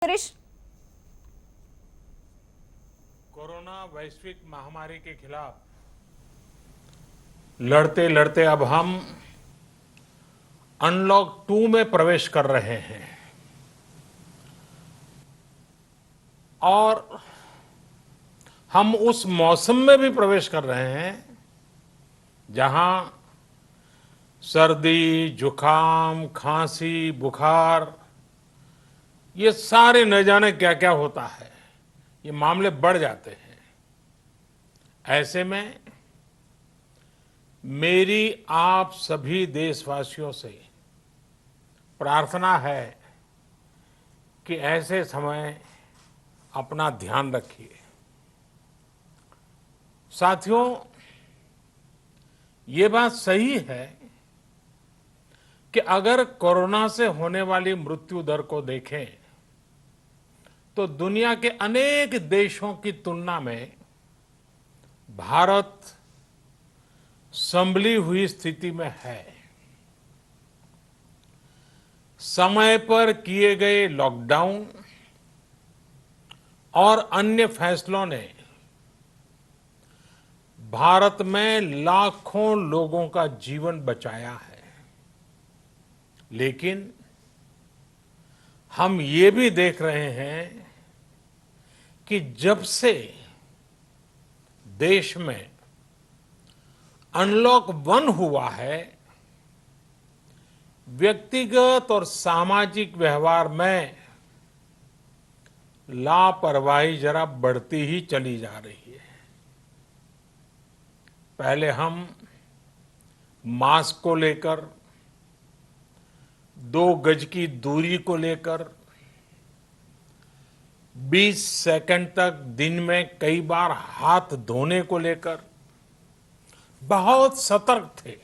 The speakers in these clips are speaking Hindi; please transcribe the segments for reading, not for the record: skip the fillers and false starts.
सुरेश। कोरोना वैश्विक महामारी के खिलाफ लड़ते लड़ते अब हम अनलॉक 2 में प्रवेश कर रहे हैं और हम उस मौसम में भी प्रवेश कर रहे हैं जहां सर्दी, जुकाम, खांसी, बुखार ये सारे न जाने क्या क्या होता है, ये मामले बढ़ जाते हैं। ऐसे में मेरी आप सभी देशवासियों से प्रार्थना है कि ऐसे समय अपना ध्यान रखिए। साथियों, ये बात सही है कि अगर कोरोना से होने वाली मृत्यु दर को देखें तो दुनिया के अनेक देशों की तुलना में भारत संभली हुई स्थिति में है। समय पर किए गए लॉकडाउन और अन्य फैसलों ने भारत में लाखों लोगों का जीवन बचाया है, लेकिन हम ये भी देख रहे हैं कि जब से देश में अनलॉक 1 हुआ है, व्यक्तिगत और सामाजिक व्यवहार में लापरवाही जरा बढ़ती ही चली जा रही है। पहले हम मास्क को लेकर, 2 गज की दूरी को लेकर 20 सेकंड तक दिन में कई बार हाथ धोने को लेकर बहुत सतर्क थे,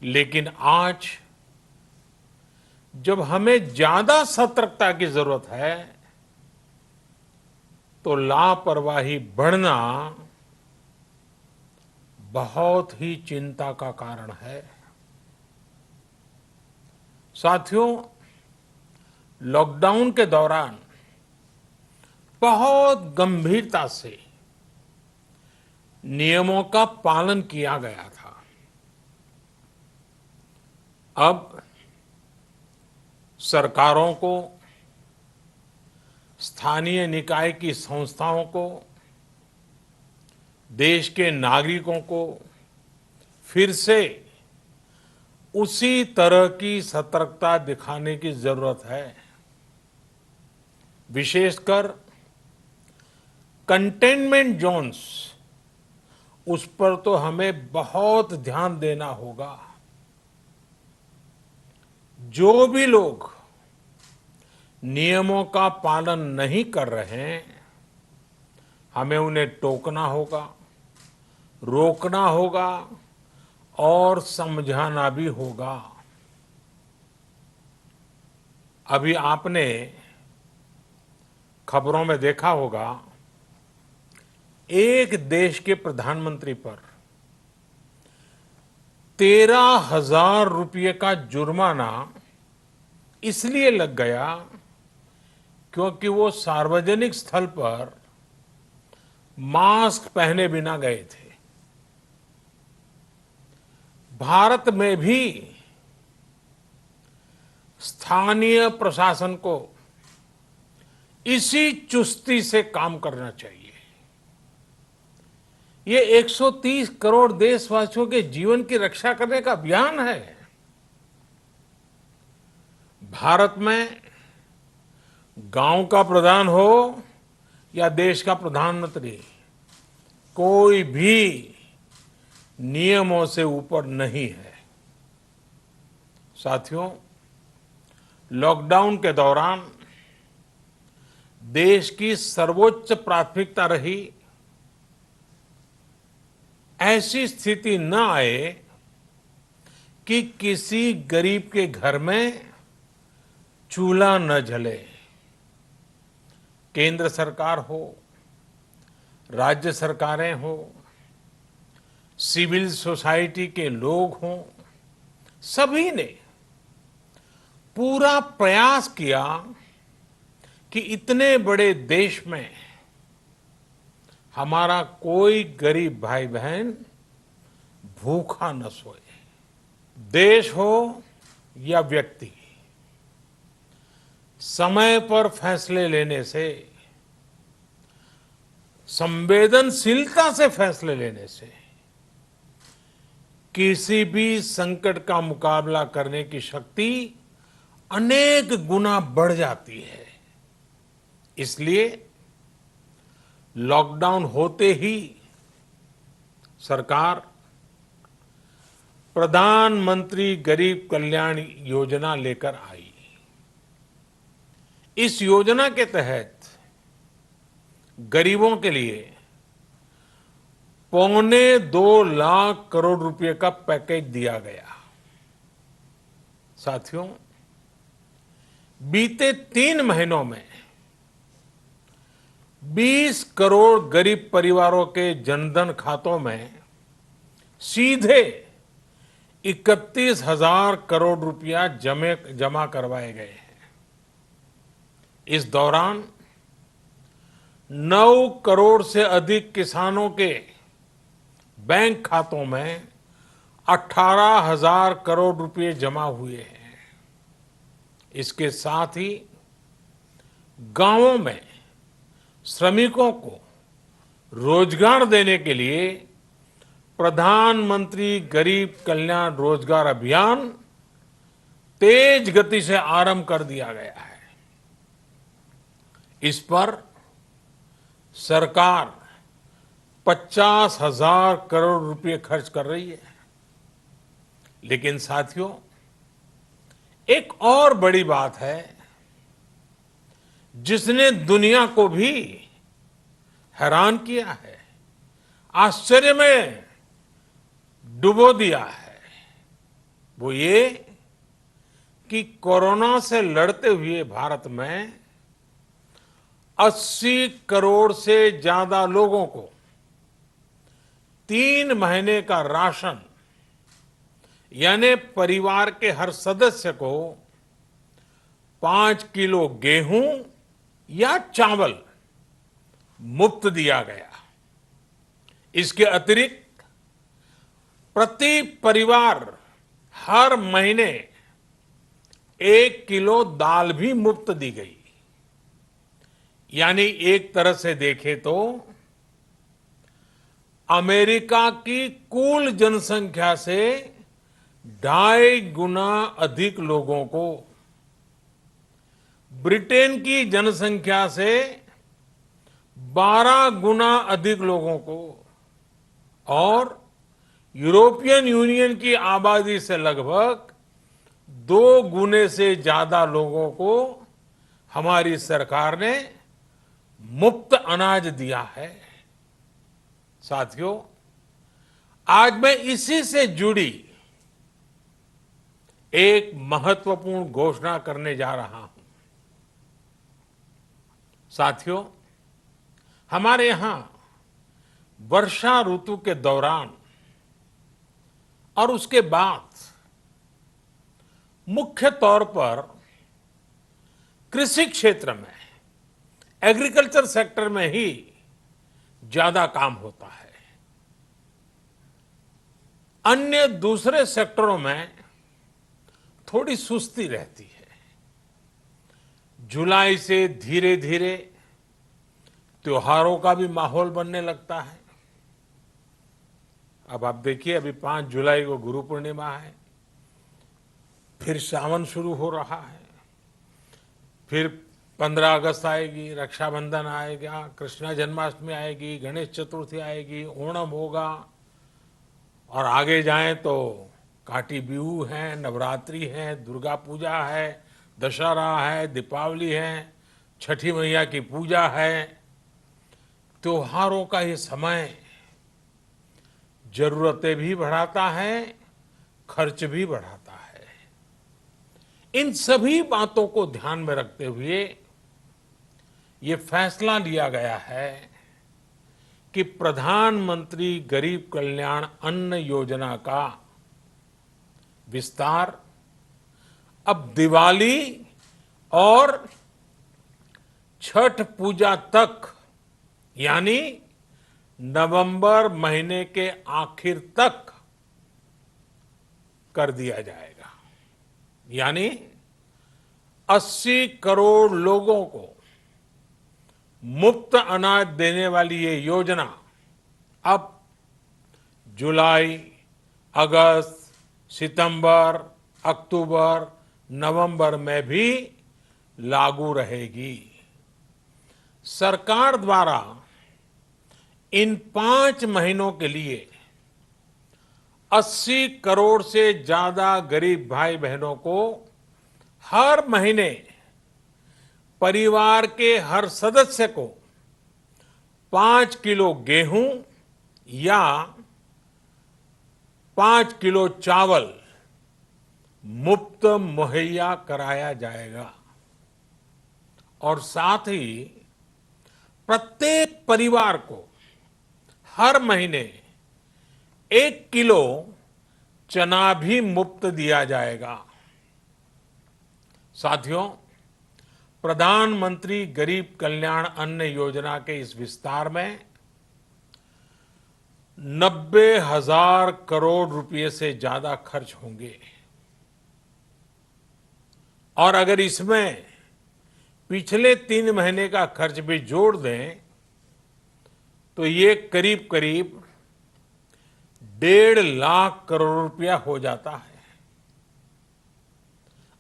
लेकिन आज जब हमें ज्यादा सतर्कता की जरूरत है तो लापरवाही बढ़ना बहुत ही चिंता का कारण है। साथियों, लॉकडाउन के दौरान बहुत गंभीरता से नियमों का पालन किया गया था। अब सरकारों को, स्थानीय निकाय की संस्थाओं को, देश के नागरिकों को फिर से उसी तरह की सतर्कता दिखाने की जरूरत है। विशेषकर कंटेनमेंट जोन्स, उस पर तो हमें बहुत ध्यान देना होगा। जो भी लोग नियमों का पालन नहीं कर रहे हैं, हमें उन्हें टोकना होगा, रोकना होगा और समझाना भी होगा। अभी आपने खबरों में देखा होगा, एक देश के प्रधानमंत्री पर 13,000 रुपये का जुर्माना इसलिए लग गया क्योंकि वो सार्वजनिक स्थल पर मास्क पहने बिना गए थे। भारत में भी स्थानीय प्रशासन को इसी चुस्ती से काम करना चाहिए। ये 130 करोड़ देशवासियों के जीवन की रक्षा करने का अभियान है। भारत में गांव का प्रधान हो या देश का प्रधानमंत्री, कोई भी नियमों से ऊपर नहीं है। साथियों, लॉकडाउन के दौरान देश की सर्वोच्च प्राथमिकता रही ऐसी स्थिति न आए कि किसी गरीब के घर में चूल्हा न जले। केंद्र सरकार हो, राज्य सरकारें हो, सिविल सोसाइटी के लोग हों, सभी ने पूरा प्रयास किया कि इतने बड़े देश में हमारा कोई गरीब भाई बहन भूखा न सोए। देश हो या व्यक्ति, समय पर फैसले लेने से, संवेदनशीलता से फैसले लेने से किसी भी संकट का मुकाबला करने की शक्ति अनेक गुना बढ़ जाती है। इसलिए लॉकडाउन होते ही सरकार प्रधानमंत्री गरीब कल्याण योजना लेकर आई। इस योजना के तहत गरीबों के लिए 2.25 करोड़ रुपए का पैकेज दिया गया। साथियों, बीते 3 महीनों में 20 करोड़ गरीब परिवारों के जनधन खातों में सीधे 31,000 करोड़ रुपया जमा करवाए गए हैं। इस दौरान 9 करोड़ से अधिक किसानों के बैंक खातों में 18,000 करोड़ रुपए जमा हुए हैं। इसके साथ ही गांवों में श्रमिकों को रोजगार देने के लिए प्रधानमंत्री गरीब कल्याण रोजगार अभियान तेज गति से आरंभ कर दिया गया है। इस पर सरकार 50,000 करोड़ रुपए खर्च कर रही है। लेकिन साथियों, एक और बड़ी बात है जिसने दुनिया को भी हैरान किया है, आश्चर्य में डुबो दिया है। वो ये कि कोरोना से लड़ते हुए भारत में 80 करोड़ से ज्यादा लोगों को 3 महीने का राशन, यानी परिवार के हर सदस्य को 5 किलो गेहूं या चावल मुफ्त दिया गया। इसके अतिरिक्त प्रति परिवार हर महीने 1 किलो दाल भी मुफ्त दी गई। यानी एक तरह से देखें तो अमेरिका की कुल जनसंख्या से 2.5 गुना अधिक लोगों को, ब्रिटेन की जनसंख्या से 12 गुना अधिक लोगों को और यूरोपियन यूनियन की आबादी से लगभग 2 गुने से ज्यादा लोगों को हमारी सरकार ने मुफ्त अनाज दिया है। साथियों, आज मैं इसी से जुड़ी एक महत्वपूर्ण घोषणा करने जा रहा हूं। साथियों, हमारे यहां वर्षा ऋतु के दौरान और उसके बाद मुख्य तौर पर कृषि क्षेत्र में, एग्रीकल्चर सेक्टर में ही ज्यादा काम होता है। अन्य दूसरे सेक्टरों में थोड़ी सुस्ती रहती है। जुलाई से धीरे धीरे त्योहारों का भी माहौल बनने लगता है। अब आप देखिए, अभी 5 जुलाई को गुरु पूर्णिमा है, फिर सावन शुरू हो रहा है, फिर 15 अगस्त आएगी, रक्षाबंधन आएगा, कृष्ण जन्माष्टमी आएगी, गणेश चतुर्थी आएगी, ओणम होगा और आगे जाएं तो काटी बिहू है, नवरात्रि है, दुर्गा पूजा है, दशहरा है, दीपावली है, छठी मैया की पूजा है। त्योहारों का ये समय जरूरतें भी बढ़ाता है, खर्च भी बढ़ाता है। इन सभी बातों को ध्यान में रखते हुए ये फैसला लिया गया है कि प्रधानमंत्री गरीब कल्याण अन्न योजना का विस्तार अब दिवाली और छठ पूजा तक, यानी नवंबर महीने के आखिर तक कर दिया जाएगा। यानी 80 करोड़ लोगों को मुफ्त अनाज देने वाली ये योजना अब जुलाई, अगस्त, सितंबर, अक्टूबर, नवंबर में भी लागू रहेगी। सरकार द्वारा इन 5 महीनों के लिए 80 करोड़ से ज्यादा गरीब भाई बहनों को हर महीने परिवार के हर सदस्य को 5 किलो गेहूं या 5 किलो चावल मुफ्त मुहैया कराया जाएगा। और साथ ही प्रत्येक परिवार को हर महीने 1 किलो चना भी मुफ्त दिया जाएगा। साथियों, प्रधानमंत्री गरीब कल्याण अन्न योजना के इस विस्तार में 90,000 करोड़ रुपए से ज्यादा खर्च होंगे। और अगर इसमें पिछले 3 महीने का खर्च भी जोड़ दें तो ये करीब करीब 1.5 लाख करोड़ रुपया हो जाता है।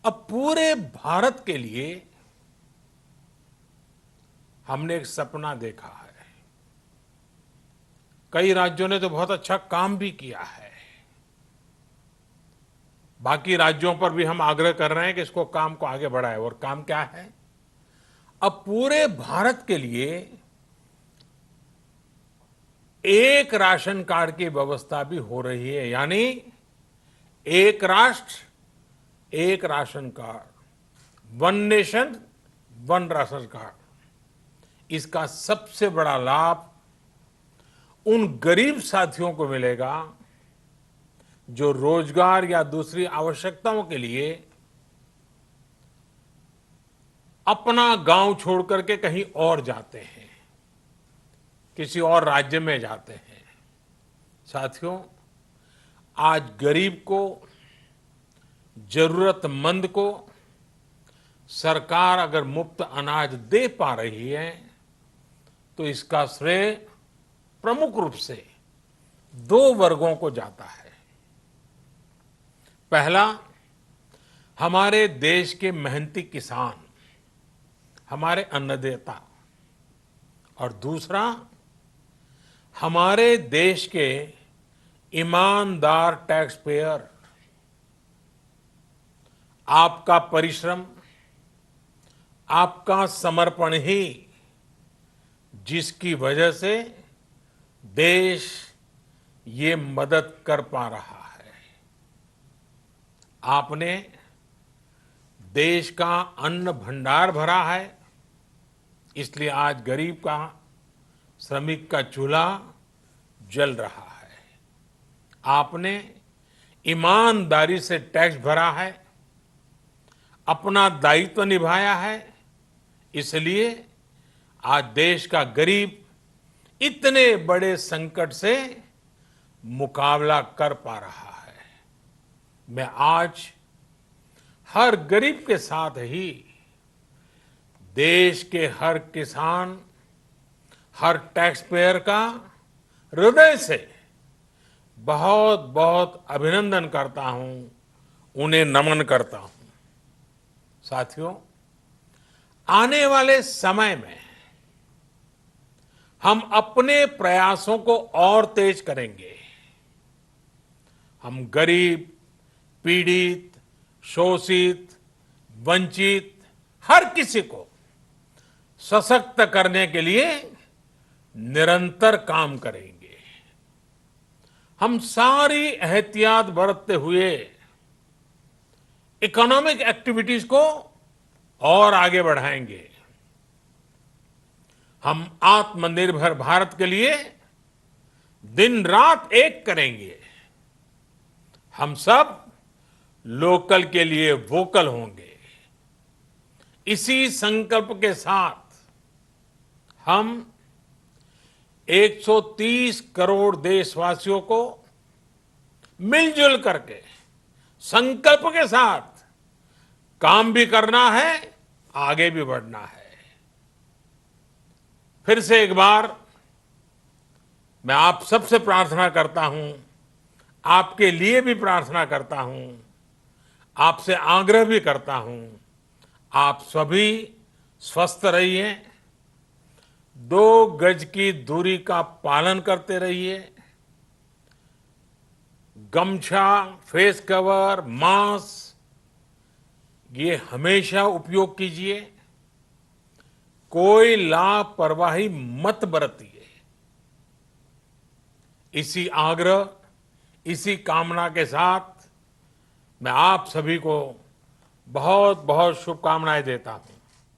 अब पूरे भारत के लिए हमने एक सपना देखा है। कई राज्यों ने तो बहुत अच्छा काम भी किया है। बाकी राज्यों पर भी हम आग्रह कर रहे हैं कि इसको काम को आगे बढ़ाएं। और काम क्या है? अब पूरे भारत के लिए एक राशन कार्ड की व्यवस्था भी हो रही है। यानी एक राष्ट्र एक ration card, one nation one ration card. इसका सबसे बड़ा लाभ उन गरीब साथियों को मिलेगा जो रोजगार या दूसरी आवश्यकताओं के लिए अपना गांव छोड़ करके कहीं और जाते हैं, किसी और राज्य में जाते हैं। साथियों, आज गरीब को, जरूरतमंद को सरकार अगर मुफ्त अनाज दे पा रही है तो इसका श्रेय प्रमुख रूप से 2 वर्गों को जाता है। पहला, हमारे देश के मेहनती किसान, हमारे अन्नदाता। और दूसरा, हमारे देश के ईमानदार टैक्स पेयर। आपका परिश्रम, आपका समर्पण ही जिसकी वजह से देश ये मदद कर पा रहा है। आपने देश का अन्न भंडार भरा है, इसलिए आज गरीब का, श्रमिक का चूल्हा जल रहा है। आपने ईमानदारी से टैक्स भरा है, अपना दायित्व निभाया है, इसलिए आज देश का गरीब इतने बड़े संकट से मुकाबला कर पा रहा है। मैं आज हर गरीब के साथ ही देश के हर किसान, हर टैक्स पेयर का हृदय से बहुत बहुत अभिनंदन करता हूं, उन्हें नमन करता हूं। साथियों, आने वाले समय में हम अपने प्रयासों को और तेज करेंगे। हम गरीब, पीड़ित, शोषित, वंचित हर किसी को सशक्त करने के लिए निरंतर काम करेंगे। हम सारी एहतियात बरतते हुए इकोनॉमिक एक्टिविटीज को और आगे बढ़ाएंगे। हम आत्मनिर्भर भारत के लिए दिन रात एक करेंगे। हम सब लोकल के लिए वोकल होंगे। इसी संकल्प के साथ हम 130 करोड़ देशवासियों को मिलजुल करके संकल्प के साथ काम भी करना है, आगे भी बढ़ना है। फिर से एक बार मैं आप सबसे प्रार्थना करता हूं, आपके लिए भी प्रार्थना करता हूं, आपसे आग्रह भी करता हूं, आप सभी स्वस्थ रहिए, 2 गज की दूरी का पालन करते रहिए, गमछा, फेस कवर, मास्क ये हमेशा उपयोग कीजिए, कोई लापरवाही मत बरतिए। इसी आग्रह, इसी कामना के साथ मैं आप सभी को बहुत बहुत शुभकामनाएं देता हूं।